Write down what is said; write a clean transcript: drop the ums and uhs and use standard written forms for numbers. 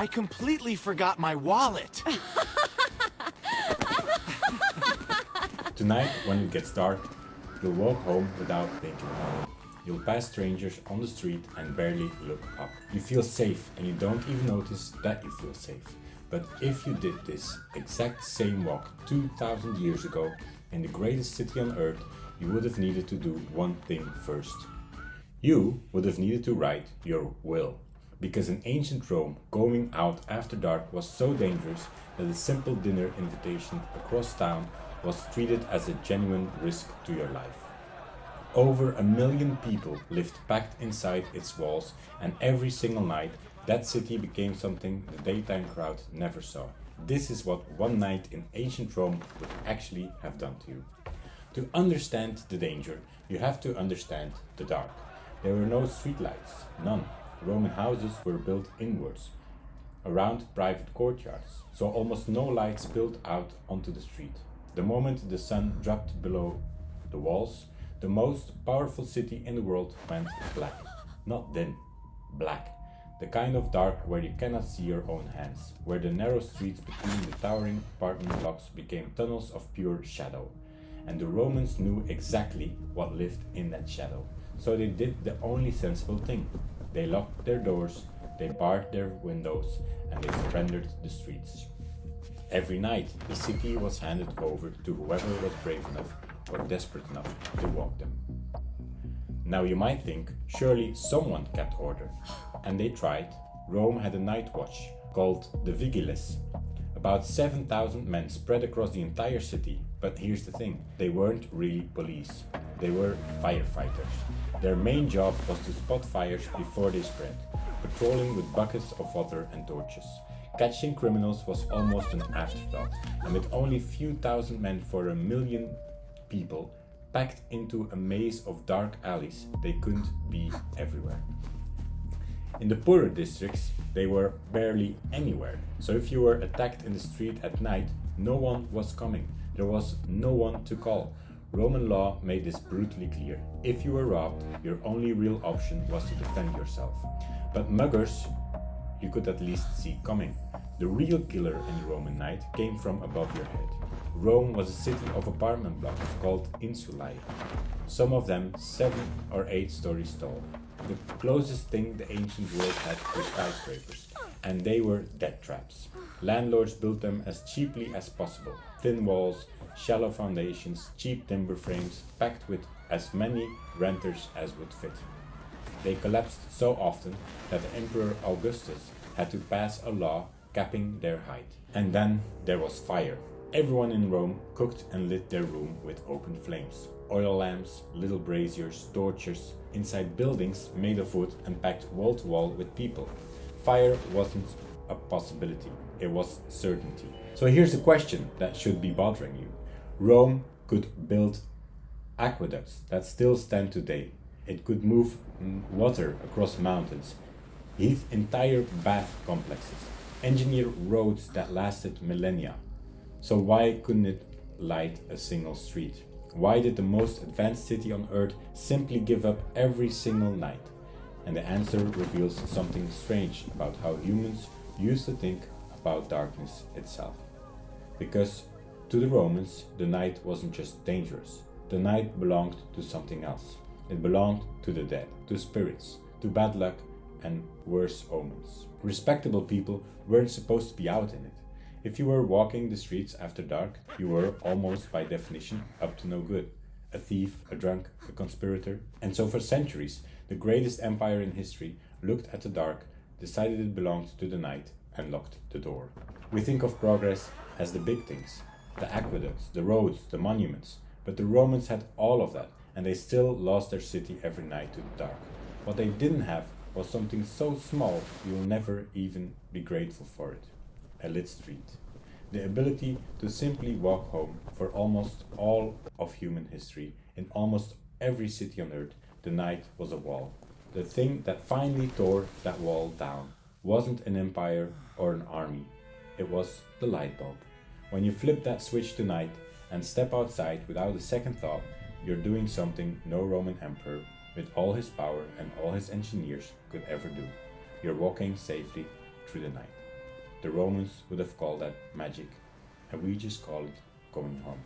I completely forgot my wallet. Tonight, when it gets dark, you'll walk home without thinking about it. You'll pass strangers on the street and barely look up. You feel safe and you don't even notice that you feel safe. But if you did this exact same walk 2000 years ago in the greatest city on earth, you would have needed to do one thing first. You would have needed to write your will. Because in ancient Rome, going out after dark was so dangerous that a simple dinner invitation across town was treated as a genuine risk to your life. Over 1 million people lived packed inside its walls, and every single night that city became something the daytime crowd never saw. This is what one night in ancient Rome would actually have done to you. To understand the danger, you have to understand the dark. There were no streetlights, none. Roman houses were built inwards, around private courtyards, so almost no light spilled out onto the street. The moment the sun dropped below the walls, the most powerful city in the world went black. Not dim, black. The kind of dark where you cannot see your own hands, where the narrow streets between the towering apartment blocks became tunnels of pure shadow. And the Romans knew exactly what lived in that shadow. So they did the only sensible thing. They locked their doors, they barred their windows, and they surrendered the streets. Every night, the city was handed over to whoever was brave enough or desperate enough to walk them. Now you might think, surely someone kept order. And they tried. Rome had a night watch called the Vigiles. About 7,000 men spread across the entire city. But here's the thing, they weren't really police. They were firefighters. Their main job was to spot fires before they spread, patrolling with buckets of water and torches. Catching criminals was almost an afterthought, and with only few thousand men for 1 million people packed into a maze of dark alleys, they couldn't be everywhere. In the poorer districts, they were barely anywhere, so if you were attacked in the street at night, no one was coming. There was no one to call. Roman law made this brutally clear. If you were robbed, your only real option was to defend yourself. But muggers you could at least see coming. The real killer in the Roman night came from above your head. Rome was a city of apartment blocks called insulae, some of them 7 or 8 stories tall. The closest thing the ancient world had were skyscrapers, and they were death traps. Landlords built them as cheaply as possible. Thin walls, shallow foundations, cheap timber frames, packed with as many renters as would fit. They collapsed so often that the Emperor Augustus had to pass a law capping their height. And then there was fire. Everyone in Rome cooked and lit their room with open flames. Oil lamps, little braziers, torches, inside buildings made of wood and packed wall to wall with people. Fire wasn't a possibility, it was certainty. So here's a question that should be bothering you. Rome could build aqueducts that still stand today. It could move water across mountains, heat entire bath complexes, engineer roads that lasted millennia. So why couldn't it light a single street? Why did the most advanced city on earth simply give up every single night? And the answer reveals something strange about how humans used to think about darkness itself. Because to the Romans, the night wasn't just dangerous. The night belonged to something else. It belonged to the dead, to spirits, to bad luck and worse omens. Respectable people weren't supposed to be out in it. If you were walking the streets after dark, you were almost by definition up to no good. A thief, a drunk, a conspirator. And so for centuries, the greatest empire in history looked at the dark, decided it belonged to the night, and locked the door. We think of progress as the big things, the aqueducts, the roads, the monuments. But the Romans had all of that, and they still lost their city every night to the dark. What they didn't have was something so small you'll never even be grateful for it. A lit street. The ability to simply walk home. For almost all of human history, in almost every city on earth, the night was a wall. The thing that finally tore that wall down wasn't an empire or an army. It was the light bulb. When you flip that switch tonight and step outside without a second thought, you're doing something no Roman emperor, with all his power and all his engineers, could ever do. You're walking safely through the night. The Romans would have called that magic, and we just call it going home.